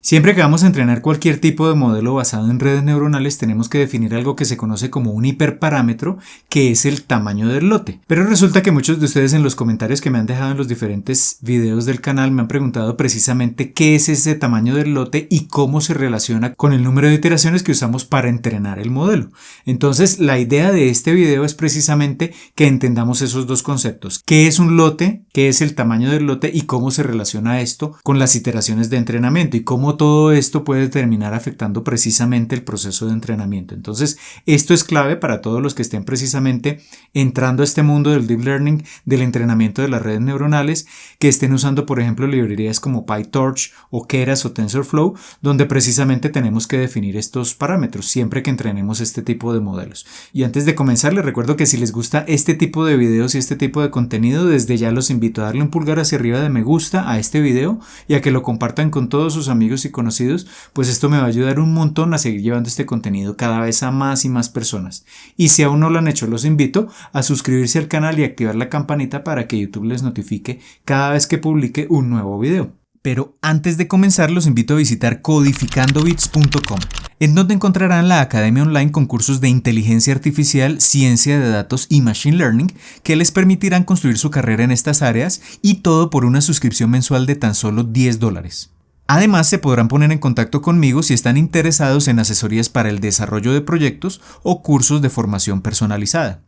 Siempre que vamos a entrenar cualquier tipo de modelo basado en redes neuronales tenemos que definir algo que se conoce como un hiperparámetro, que es el tamaño del lote. Pero resulta que muchos de ustedes en los comentarios que me han dejado en los diferentes videos del canal me han preguntado precisamente qué es ese tamaño del lote y cómo se relaciona con el número de iteraciones que usamos para entrenar el modelo. Entonces la idea de este video es precisamente que entendamos esos dos conceptos. ¿Qué es un lote? ¿Qué es el tamaño del lote? Y cómo se relaciona esto con las iteraciones de entrenamiento y cómo todo esto puede terminar afectando precisamente el proceso de entrenamiento. Entonces, esto es clave para todos los que estén precisamente entrando a este mundo del deep learning, del entrenamiento de las redes neuronales, que estén usando, por ejemplo, librerías como PyTorch o Keras o TensorFlow, donde precisamente tenemos que definir estos parámetros siempre que entrenemos este tipo de modelos. Y antes de comenzar, les recuerdo que si les gusta este tipo de videos y este tipo de contenido, desde ya los invito a darle un pulgar hacia arriba de me gusta a este video y a que lo compartan con todos sus amigos y conocidos, pues esto me va a ayudar un montón a seguir llevando este contenido cada vez a más y más personas. Y si aún no lo han hecho, los invito a suscribirse al canal y activar la campanita para que YouTube les notifique cada vez que publique un nuevo video. Pero antes de comenzar, los invito a visitar codificandobits.com, en donde encontrarán la academia online con cursos de inteligencia artificial, ciencia de datos y machine learning que les permitirán construir su carrera en estas áreas, y todo por una suscripción mensual de tan solo $10. Además, se podrán poner en contacto conmigo si están interesados en asesorías para el desarrollo de proyectos o cursos de formación personalizada.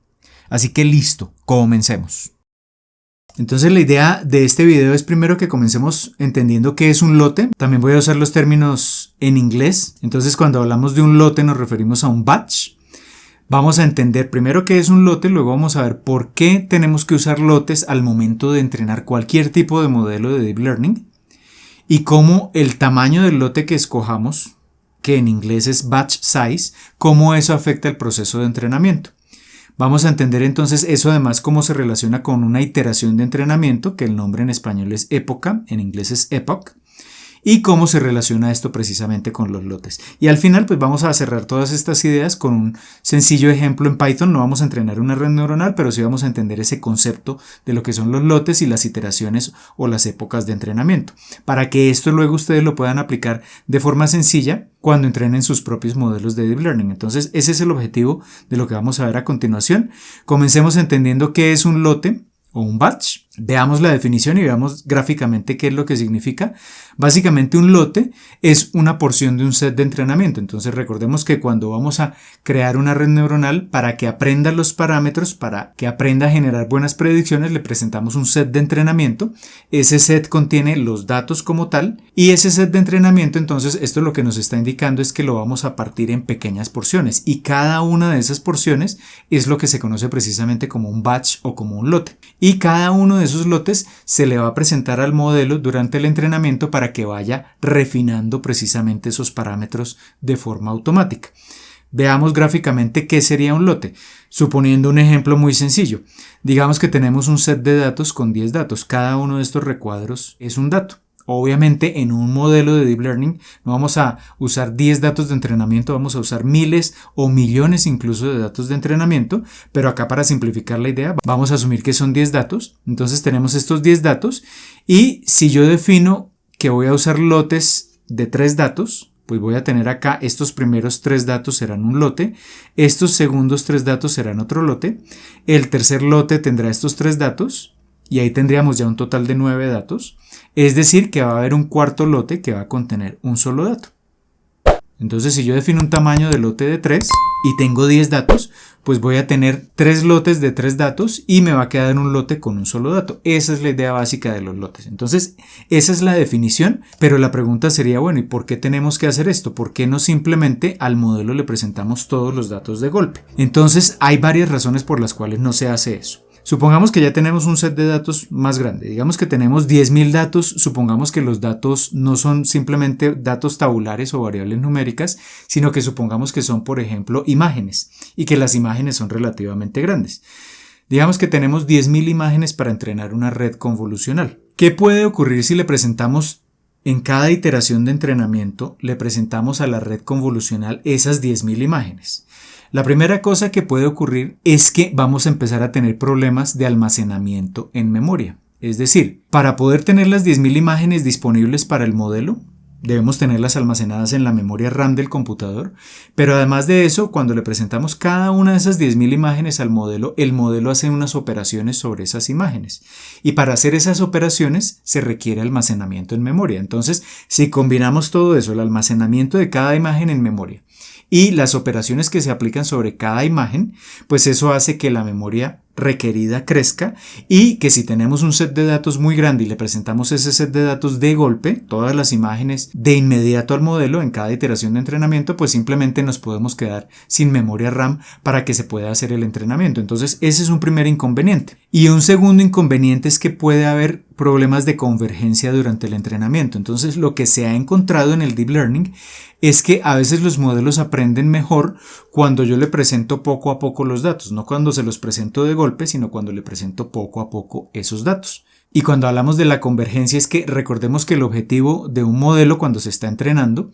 Así que listo, comencemos. Entonces la idea de este video es primero que comencemos entendiendo qué es un lote. También voy a usar los términos en inglés. Entonces cuando hablamos de un lote nos referimos a un batch. Vamos a entender primero qué es un lote, luego vamos a ver por qué tenemos que usar lotes al momento de entrenar cualquier tipo de modelo de deep learning y cómo el tamaño del lote que escojamos, que en inglés es batch size, cómo eso afecta el proceso de entrenamiento. Vamos a entender entonces eso, además cómo se relaciona con una iteración de entrenamiento, que el nombre en español es época, en inglés es epoch, y cómo se relaciona esto precisamente con los lotes. Y al final pues vamos a cerrar todas estas ideas con un sencillo ejemplo en Python. No vamos a entrenar una red neuronal, pero sí vamos a entender ese concepto de lo que son los lotes y las iteraciones o las épocas de entrenamiento, para que esto luego ustedes lo puedan aplicar de forma sencilla cuando entrenen sus propios modelos de deep learning. Entonces ese es el objetivo de lo que vamos a ver a continuación. Comencemos entendiendo qué es un lote o un batch. Veamos la definición y veamos gráficamente qué es lo que significa. Básicamente un lote es una porción de un set de entrenamiento. Entonces recordemos que cuando vamos a crear una red neuronal, para que aprenda los parámetros, para que aprenda a generar buenas predicciones, le presentamos un set de entrenamiento. Ese set contiene los datos como tal, y ese set de entrenamiento, entonces esto lo que nos está indicando es que lo vamos a partir en pequeñas porciones, y cada una de esas porciones es lo que se conoce precisamente como un batch o como un lote. Y cada uno de esos lotes se le va a presentar al modelo durante el entrenamiento para que vaya refinando precisamente esos parámetros de forma automática. Veamos gráficamente qué sería un lote, suponiendo un ejemplo muy sencillo. Digamos que tenemos un set de datos con 10 datos, cada uno de estos recuadros es un dato. Obviamente en un modelo de deep learning no vamos a usar 10 datos de entrenamiento, vamos a usar miles o millones incluso de datos de entrenamiento, pero acá para simplificar la idea vamos a asumir que son 10 datos. Entonces tenemos estos 10 datos, y si yo defino que voy a usar lotes de 3 datos, pues voy a tener acá estos primeros 3 datos serán un lote, estos segundos 3 datos serán otro lote, el tercer lote tendrá estos 3 datos, y ahí tendríamos ya un total de 9 datos. Es decir, que va a haber un cuarto lote que va a contener un solo dato. Entonces, si yo defino un tamaño de lote de 3 y tengo 10 datos, pues voy a tener 3 lotes de 3 datos y me va a quedar un lote con un solo dato. Esa es la idea básica de los lotes. Entonces, esa es la definición, pero la pregunta sería, bueno, ¿y por qué tenemos que hacer esto? ¿Por qué no simplemente al modelo le presentamos todos los datos de golpe? Entonces, hay varias razones por las cuales no se hace eso. Supongamos que ya tenemos un set de datos más grande, digamos que tenemos 10.000 datos, supongamos que los datos no son simplemente datos tabulares o variables numéricas, sino que supongamos que son, por ejemplo, imágenes, y que las imágenes son relativamente grandes. Digamos que tenemos 10.000 imágenes para entrenar una red convolucional. ¿Qué puede ocurrir si le presentamos en cada iteración de entrenamiento, le presentamos a la red convolucional esas 10.000 imágenes? La primera cosa que puede ocurrir es que vamos a empezar a tener problemas de almacenamiento en memoria. Es decir, para poder tener las 10.000 imágenes disponibles para el modelo, Debemos tenerlas almacenadas en la memoria RAM del computador, pero además de eso, cuando le presentamos cada una de esas 10.000 imágenes al modelo, el modelo hace unas operaciones sobre esas imágenes. Y para hacer esas operaciones se requiere almacenamiento en memoria. Entonces, si combinamos todo eso, el almacenamiento de cada imagen en memoria y las operaciones que se aplican sobre cada imagen, pues eso hace que la memoria requerida crezca y que si tenemos un set de datos muy grande y le presentamos ese set de datos de golpe, todas las imágenes de inmediato al modelo en cada iteración de entrenamiento, pues simplemente nos podemos quedar sin memoria RAM para que se pueda hacer el entrenamiento. Entonces ese es un primer inconveniente. Y un segundo inconveniente es que puede haber problemas de convergencia durante el entrenamiento. Entonces lo que se ha encontrado en el Deep Learning es que a veces los modelos aprenden mejor cuando yo le presento poco a poco los datos, no cuando se los presento de golpe, sino cuando le presento poco a poco esos datos. Y cuando hablamos de la convergencia es que recordemos que el objetivo de un modelo cuando se está entrenando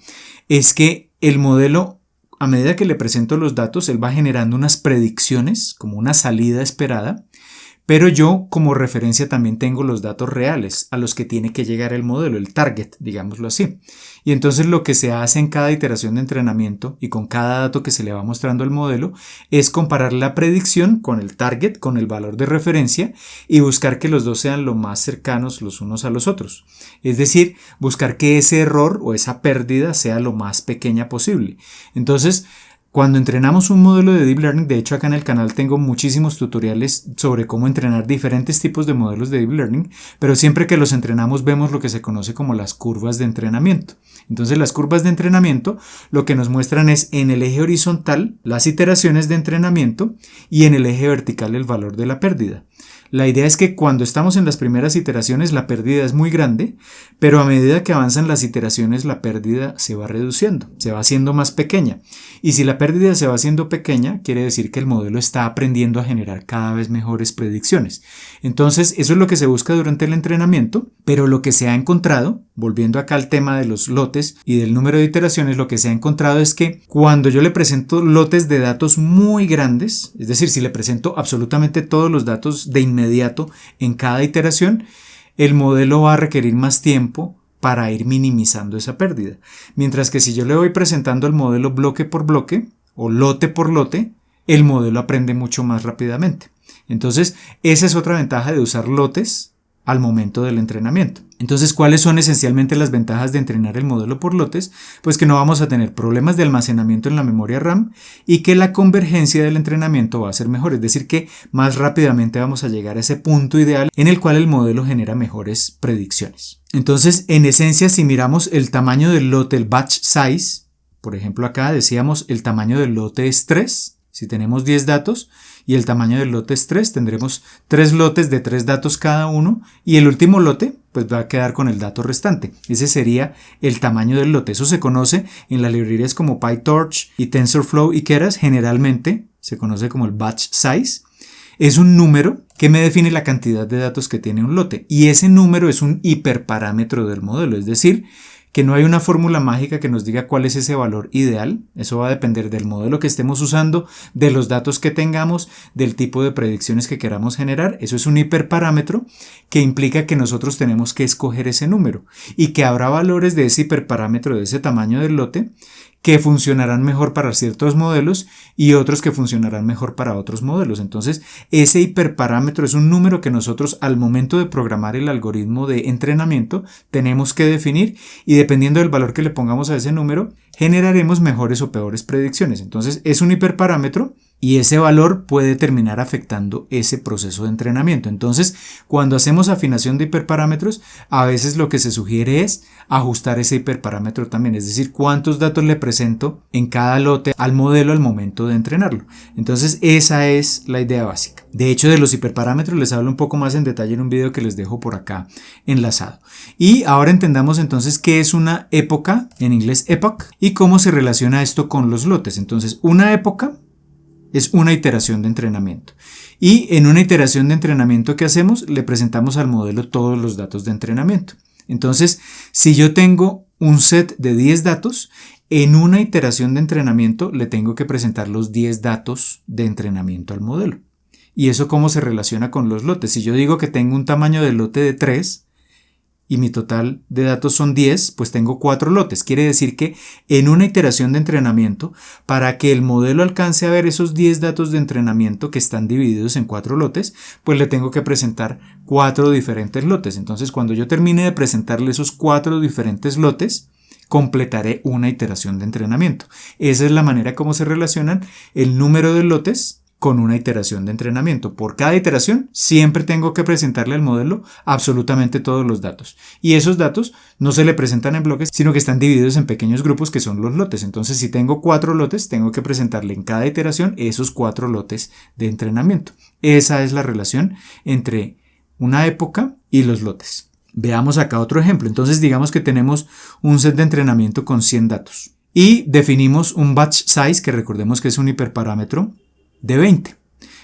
es que el modelo, a medida que le presento los datos, él va generando unas predicciones como una salida esperada, pero yo como referencia también tengo los datos reales a los que tiene que llegar el modelo, el target, digámoslo así. Y entonces lo que se hace en cada iteración de entrenamiento y con cada dato que se le va mostrando al modelo es comparar la predicción con el target, con el valor de referencia y buscar que los dos sean lo más cercanos los unos a los otros. Es decir, buscar que ese error o esa pérdida sea lo más pequeña posible. Entonces, cuando entrenamos un modelo de Deep Learning, de hecho acá en el canal tengo muchísimos tutoriales sobre cómo entrenar diferentes tipos de modelos de Deep Learning, pero siempre que los entrenamos vemos lo que se conoce como las curvas de entrenamiento. Entonces las curvas de entrenamiento lo que nos muestran es en el eje horizontal las iteraciones de entrenamiento y en el eje vertical el valor de la pérdida. La idea es que cuando estamos en las primeras iteraciones la pérdida es muy grande, pero a medida que avanzan las iteraciones la pérdida se va reduciendo, se va haciendo más pequeña. Y si la pérdida se va haciendo pequeña, quiere decir que el modelo está aprendiendo a generar cada vez mejores predicciones. Entonces, eso es lo que se busca durante el entrenamiento, pero lo que se ha encontrado, volviendo acá al tema de los lotes y del número de iteraciones, lo que se ha encontrado es que cuando yo le presento lotes de datos muy grandes, es decir, si le presento absolutamente todos los datos de inmediato en cada iteración, el modelo va a requerir más tiempo para ir minimizando esa pérdida. Mientras que si yo le voy presentando el modelo bloque por bloque o lote por lote, el modelo aprende mucho más rápidamente. Entonces, esa es otra ventaja de usar lotes al momento del entrenamiento. Entonces, ¿cuáles son esencialmente las ventajas de entrenar el modelo por lotes? Pues que no vamos a tener problemas de almacenamiento en la memoria RAM y que la convergencia del entrenamiento va a ser mejor, es decir, que más rápidamente vamos a llegar a ese punto ideal en el cual el modelo genera mejores predicciones. Entonces, en esencia, si miramos el tamaño del lote, el batch size, por ejemplo acá decíamos el tamaño del lote es 3, si tenemos 10 datos, y el tamaño del lote es 3, tendremos 3 lotes de 3 datos cada uno y el último lote pues va a quedar con el dato restante. Ese sería el tamaño del lote. Eso se conoce en las librerías como PyTorch y TensorFlow y Keras, generalmente se conoce como el batch size. Es un número que me define la cantidad de datos que tiene un lote y ese número es un hiperparámetro del modelo, es decir, que no hay una fórmula mágica que nos diga cuál es ese valor ideal. Eso va a depender del modelo que estemos usando, de los datos que tengamos, del tipo de predicciones que queramos generar. Eso es un hiperparámetro que implica que nosotros tenemos que escoger ese número y que habrá valores de ese hiperparámetro, de ese tamaño del lote, que funcionarán mejor para ciertos modelos y otros que funcionarán mejor para otros modelos. Entonces, ese hiperparámetro es un número que nosotros al momento de programar el algoritmo de entrenamiento tenemos que definir y dependiendo del valor que le pongamos a ese número, generaremos mejores o peores predicciones. Entonces, es un hiperparámetro y ese valor puede terminar afectando ese proceso de entrenamiento. Entonces, cuando hacemos afinación de hiperparámetros, a veces lo que se sugiere es ajustar ese hiperparámetro también, es decir, cuántos datos le presento en cada lote al modelo al momento de entrenarlo. Entonces, esa es la idea básica. De hecho, de los hiperparámetros les hablo un poco más en detalle en un video que les dejo por acá enlazado. Y ahora entendamos entonces qué es una época, en inglés epoch, y cómo se relaciona esto con los lotes. Entonces, una época es una iteración de entrenamiento. Y en una iteración de entrenamiento que hacemos, le presentamos al modelo todos los datos de entrenamiento. Entonces, si yo tengo un set de 10 datos, en una iteración de entrenamiento le tengo que presentar los 10 datos de entrenamiento al modelo. ¿Y eso cómo se relaciona con los lotes? Si yo digo que tengo un tamaño de lote de 3, y mi total de datos son 10, pues tengo 4 lotes. Quiere decir que en una iteración de entrenamiento, para que el modelo alcance a ver esos 10 datos de entrenamiento que están divididos en 4 lotes, pues le tengo que presentar 4 diferentes lotes. Entonces, cuando yo termine de presentarle esos 4 diferentes lotes, completaré una iteración de entrenamiento. Esa es la manera como se relacionan el número de lotes con una iteración de entrenamiento. Por cada iteración siempre tengo que presentarle al modelo absolutamente todos los datos. Y esos datos no se le presentan en bloques, sino que están divididos en pequeños grupos que son los lotes. Entonces, si tengo 4 lotes, tengo que presentarle en cada iteración esos 4 lotes de entrenamiento. Esa es la relación entre una época y los lotes. Veamos acá otro ejemplo. Entonces, digamos que tenemos un set de entrenamiento con 100 datos y definimos un batch size, que recordemos que es un hiperparámetro, de 20.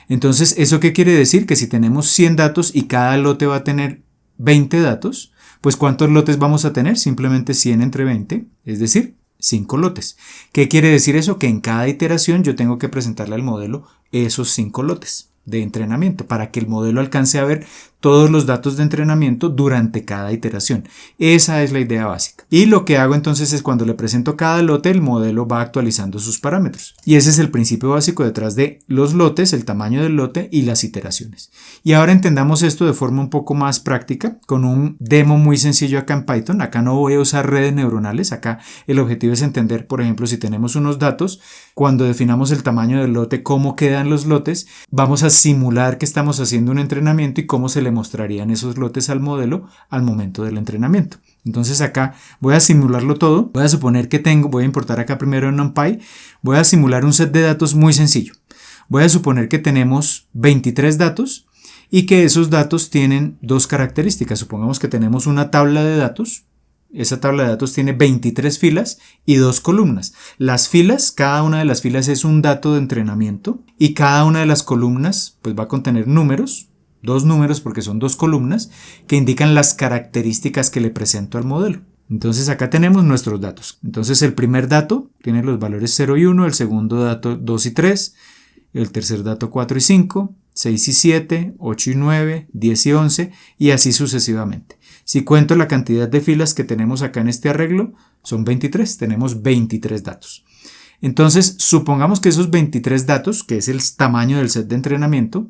Entonces, ¿eso qué quiere decir? Que si tenemos 100 datos y cada lote va a tener 20 datos, pues ¿cuántos lotes vamos a tener? Simplemente 100 entre 20, es decir, 5 lotes. ¿Qué quiere decir eso? Que en cada iteración yo tengo que presentarle al modelo esos 5 lotes de entrenamiento para que el modelo alcance a ver todos los datos de entrenamiento durante cada iteración. Esa es la idea básica. Y lo que hago entonces es cuando le presento cada lote, el modelo va actualizando sus parámetros. Y ese es el principio básico detrás de los lotes, el tamaño del lote y las iteraciones. Y ahora entendamos esto de forma un poco más práctica con un demo muy sencillo acá en Python. Acá no voy a usar redes neuronales. Acá el objetivo es entender, por ejemplo, si tenemos unos datos, cuando definamos el tamaño del lote, cómo quedan los lotes, vamos a simular que estamos haciendo un entrenamiento y cómo se le mostrarían esos lotes al modelo al momento del entrenamiento. Entonces acá voy a simularlo todo. Voy a suponer que voy a importar acá primero en NumPy, voy a simular un set de datos muy sencillo. Voy a suponer que tenemos 23 datos y que esos datos tienen dos características. Supongamos que tenemos una tabla de datos. Esa tabla de datos tiene 23 filas y 2 columnas. Las filas, cada una de las filas es un dato de entrenamiento y cada una de las columnas pues va a contener números, 2 números porque son 2 columnas que indican las características que le presento al modelo. Entonces acá tenemos nuestros datos. Entonces el primer dato tiene los valores 0 y 1, el segundo dato 2 y 3, el tercer dato 4 y 5, 6 y 7, 8 y 9, 10 y 11 y así sucesivamente. Si cuento la cantidad de filas que tenemos acá en este arreglo, son 23, tenemos 23 datos. Entonces, supongamos que esos 23 datos, que es el tamaño del set de entrenamiento,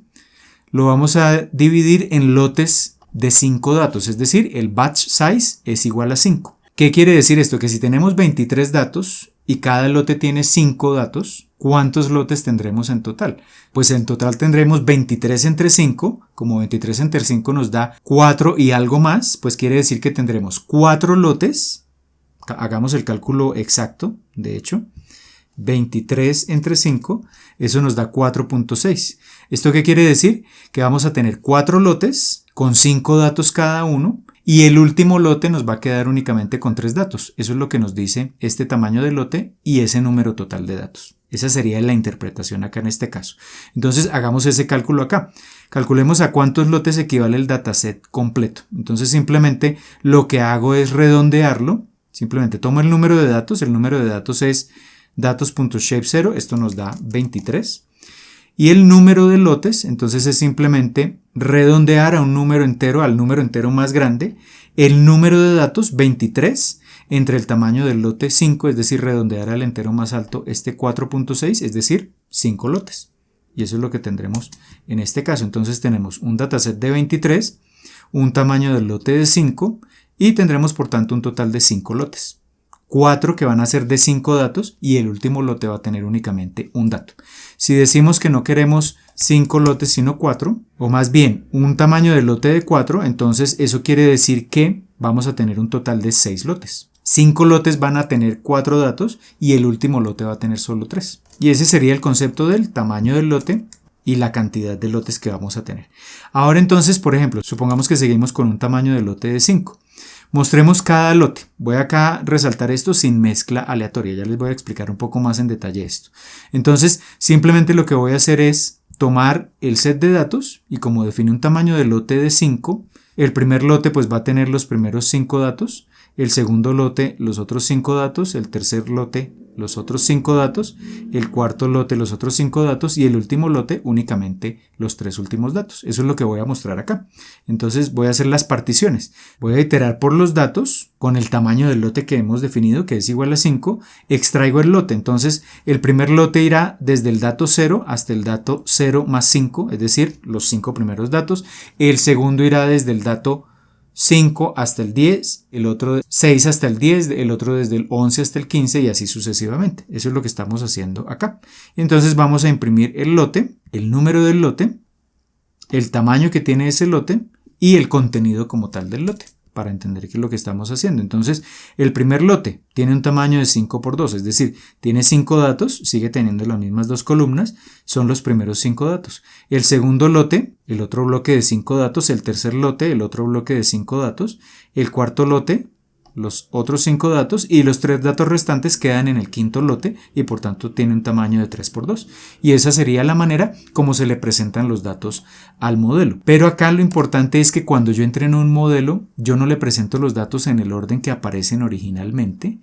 lo vamos a dividir en lotes de 5 datos, es decir, el batch size es igual a 5. ¿Qué quiere decir esto? Que si tenemos 23 datos y cada lote tiene 5 datos, ¿cuántos lotes tendremos en total? Pues en total tendremos 23 entre 5, como 23 entre 5 nos da 4 y algo más, pues quiere decir que tendremos 4 lotes, hagamos el cálculo exacto, de hecho, 23 entre 5, eso nos da 4.6. ¿Esto qué quiere decir? Que vamos a tener 4 lotes con 5 datos cada uno y el último lote nos va a quedar únicamente con 3 datos. Eso es lo que nos dice este tamaño de lote y ese número total de datos. Esa sería la interpretación acá en este caso. Entonces hagamos ese cálculo acá. Calculemos a cuántos lotes equivale el dataset completo. Entonces simplemente lo que hago es redondearlo. Simplemente tomo el número de datos. El número de datos es datos.shape0. Esto nos da 23. Y el número de lotes, entonces es simplemente redondear a un número entero, al número entero más grande, el número de datos 23 entre el tamaño del lote 5, es decir, redondear al entero más alto este 4.6, es decir, 5 lotes. Y eso es lo que tendremos en este caso. Entonces tenemos un dataset de 23, un tamaño del lote de 5 y tendremos por tanto un total de 5 lotes. 4 que van a ser de 5 datos y el último lote va a tener únicamente un dato. Si decimos que no queremos 5 lotes sino 4, o más bien un tamaño del lote de 4, entonces eso quiere decir que vamos a tener un total de 6 lotes. 5 lotes van a tener 4 datos y el último lote va a tener solo 3. Y ese sería el concepto del tamaño del lote y la cantidad de lotes que vamos a tener. Ahora entonces, por ejemplo, supongamos que seguimos con un tamaño de lote de 5. Mostremos cada lote. Voy acá a resaltar esto sin mezcla aleatoria. Ya les voy a explicar un poco más en detalle esto. Entonces, simplemente lo que voy a hacer es tomar el set de datos y como define un tamaño de lote de 5, el primer lote pues va a tener los primeros 5 datos, el segundo lote los otros 5 datos, el tercer lote los otros 5 datos, el cuarto lote los otros 5 datos y el último lote únicamente los 3 últimos datos. Eso es lo que voy a mostrar acá. Entonces voy a hacer las particiones. Voy a iterar por los datos con el tamaño del lote que hemos definido, que es igual a 5, extraigo el lote. Entonces el primer lote irá desde el dato 0 hasta el dato 0 más 5, es decir, los 5 primeros datos. El segundo irá desde el dato 5 hasta el 10, el otro 6 hasta el 10, el otro desde el 11 hasta el 15 y así sucesivamente. Eso es lo que estamos haciendo acá. Entonces vamos a imprimir el lote, el número del lote, el tamaño que tiene ese lote y el contenido como tal del lote, para entender qué es lo que estamos haciendo. Entonces, el primer lote tiene un tamaño de 5 por 2, es decir, tiene 5 datos, sigue teniendo las mismas 2 columnas, son los primeros 5 datos. El segundo lote, el otro bloque de 5 datos, el tercer lote, el otro bloque de 5 datos, el cuarto lote, los otros 5 datos y los 3 datos restantes quedan en el quinto lote y por tanto tiene un tamaño de 3 por 2. Y esa sería la manera como se le presentan los datos al modelo. Pero acá lo importante es que cuando yo entreno un modelo, yo no le presento los datos en el orden que aparecen originalmente,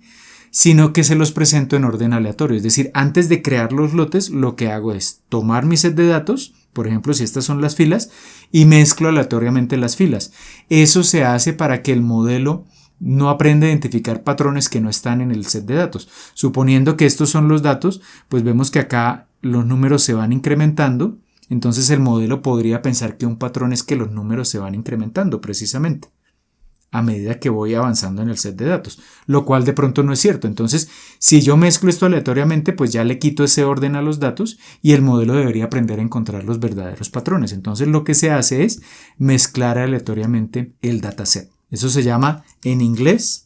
sino que se los presento en orden aleatorio. Es decir, antes de crear los lotes, lo que hago es tomar mi set de datos, por ejemplo, si estas son las filas, y mezclo aleatoriamente las filas. Eso se hace para que el modelo no aprende a identificar patrones que no están en el set de datos. Suponiendo que estos son los datos, pues vemos que acá los números se van incrementando, entonces el modelo podría pensar que un patrón es que los números se van incrementando precisamente a medida que voy avanzando en el set de datos, lo cual de pronto no es cierto. Entonces, si yo mezclo esto aleatoriamente, pues ya le quito ese orden a los datos y el modelo debería aprender a encontrar los verdaderos patrones. Entonces, lo que se hace es mezclar aleatoriamente el dataset. Eso se llama en inglés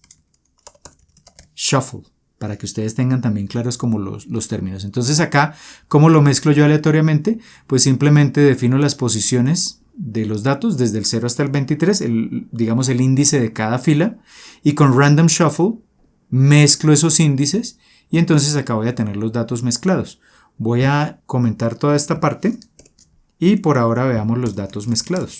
shuffle, para que ustedes tengan también claros como los términos. Entonces acá, ¿cómo lo mezclo yo aleatoriamente? Pues simplemente defino las posiciones de los datos desde el 0 hasta el 23, digamos el índice de cada fila, y con random shuffle mezclo esos índices y entonces acá voy a tener los datos mezclados. Voy a comentar toda esta parte y por ahora veamos los datos mezclados.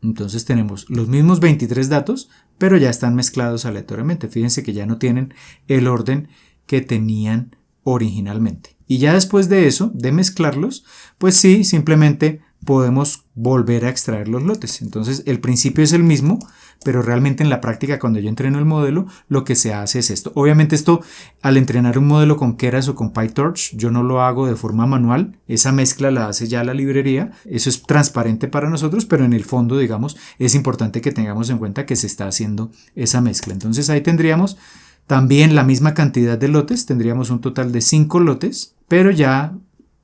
Entonces tenemos los mismos 23 datos, pero ya están mezclados aleatoriamente. Fíjense que ya no tienen el orden que tenían originalmente. Y ya después de eso, de mezclarlos, pues sí, simplemente podemos volver a extraer los lotes. Entonces el principio es el mismo, pero realmente en la práctica cuando yo entreno el modelo, lo que se hace es esto. Obviamente esto, al entrenar un modelo con Keras o con PyTorch, yo no lo hago de forma manual. Esa mezcla la hace ya la librería. Eso es transparente para nosotros, pero en el fondo, digamos, es importante que tengamos en cuenta que se está haciendo esa mezcla. Entonces ahí tendríamos también la misma cantidad de lotes. Tendríamos un total de 5 lotes, pero ya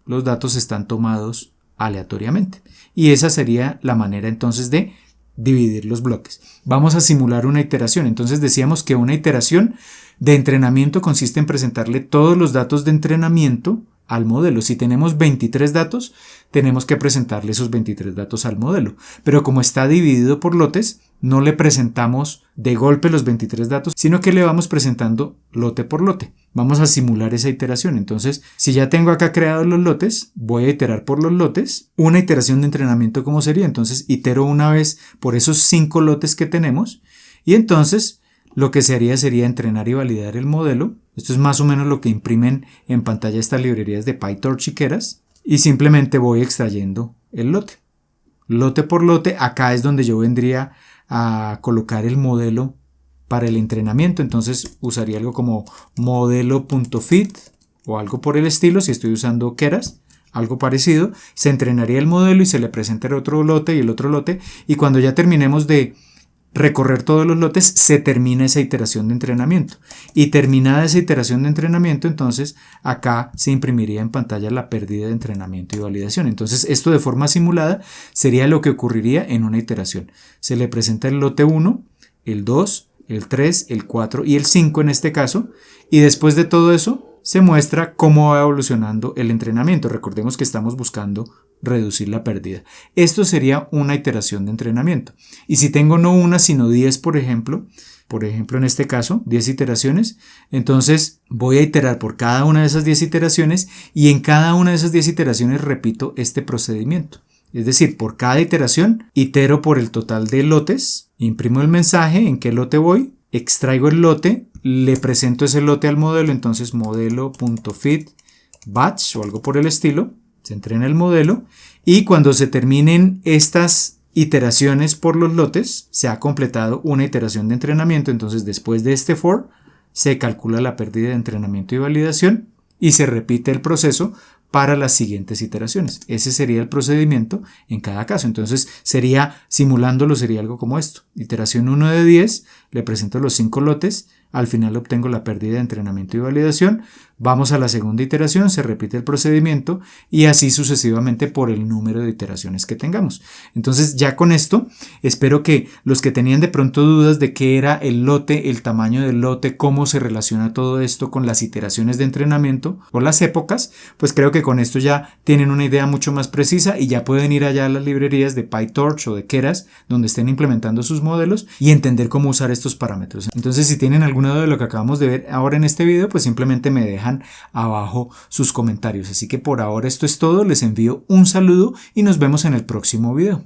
los datos están tomados aleatoriamente. Y esa sería la manera entonces de dividir los bloques. Vamos a simular una iteración. Entonces decíamos que una iteración de entrenamiento consiste en presentarle todos los datos de entrenamiento al modelo. Si tenemos 23 datos, tenemos que presentarle esos 23 datos al modelo. Pero como está dividido por lotes, no le presentamos de golpe los 23 datos, sino que le vamos presentando lote por lote. Vamos a simular esa iteración. Entonces, si ya tengo acá creados los lotes, voy a iterar por los lotes. Una iteración de entrenamiento, ¿cómo sería? Entonces, itero una vez por esos 5 lotes que tenemos y entonces lo que se haría sería entrenar y validar el modelo. Esto es más o menos lo que imprimen en pantalla estas librerías de PyTorch y Keras. Y simplemente voy extrayendo el lote. Lote por lote, acá es donde yo vendría a colocar el modelo para el entrenamiento. Entonces usaría algo como modelo.fit o algo por el estilo si estoy usando Keras. Algo parecido. Se entrenaría el modelo y se le presenta el otro lote y el otro lote. Y cuando ya terminemos de recorrer todos los lotes, se termina esa iteración de entrenamiento. Y terminada esa iteración de entrenamiento, entonces acá se imprimiría en pantalla la pérdida de entrenamiento y validación. Entonces esto de forma simulada sería lo que ocurriría en una iteración. Se le presenta el lote 1, el 2, el 3, el 4 y el 5 en este caso. Y después de todo eso se muestra cómo va evolucionando el entrenamiento. Recordemos que estamos buscando reducir la pérdida. Esto sería una iteración de entrenamiento. Y si tengo no una sino 10, por ejemplo en este caso 10 iteraciones, entonces voy a iterar por cada una de esas 10 iteraciones y en cada una de esas 10 iteraciones repito este procedimiento. Es decir, por cada iteración itero por el total de lotes, imprimo el mensaje en qué lote voy, extraigo el lote, le presento ese lote al modelo, entonces modelo.fit batch o algo por el estilo, se entrena el modelo y cuando se terminen estas iteraciones por los lotes, se ha completado una iteración de entrenamiento, entonces después de este for se calcula la pérdida de entrenamiento y validación y se repite el proceso para las siguientes iteraciones. Ese sería el procedimiento en cada caso. Entonces simulándolo sería algo como esto. Iteración 1 de 10, le presento los 5 lotes, al final obtengo la pérdida de entrenamiento y validación, vamos a la segunda iteración, se repite el procedimiento y así sucesivamente por el número de iteraciones que tengamos. Entonces ya con esto espero que los que tenían de pronto dudas de qué era el lote, el tamaño del lote, cómo se relaciona todo esto con las iteraciones de entrenamiento o las épocas, pues creo que con esto ya tienen una idea mucho más precisa y ya pueden ir allá a las librerías de PyTorch o de Keras donde estén implementando sus modelos y entender cómo usar estos parámetros. Entonces si tienen alguna duda de lo que acabamos de ver ahora en este video, pues simplemente me dejan abajo sus comentarios. Así que por ahora esto es todo, les envío un saludo y nos vemos en el próximo video.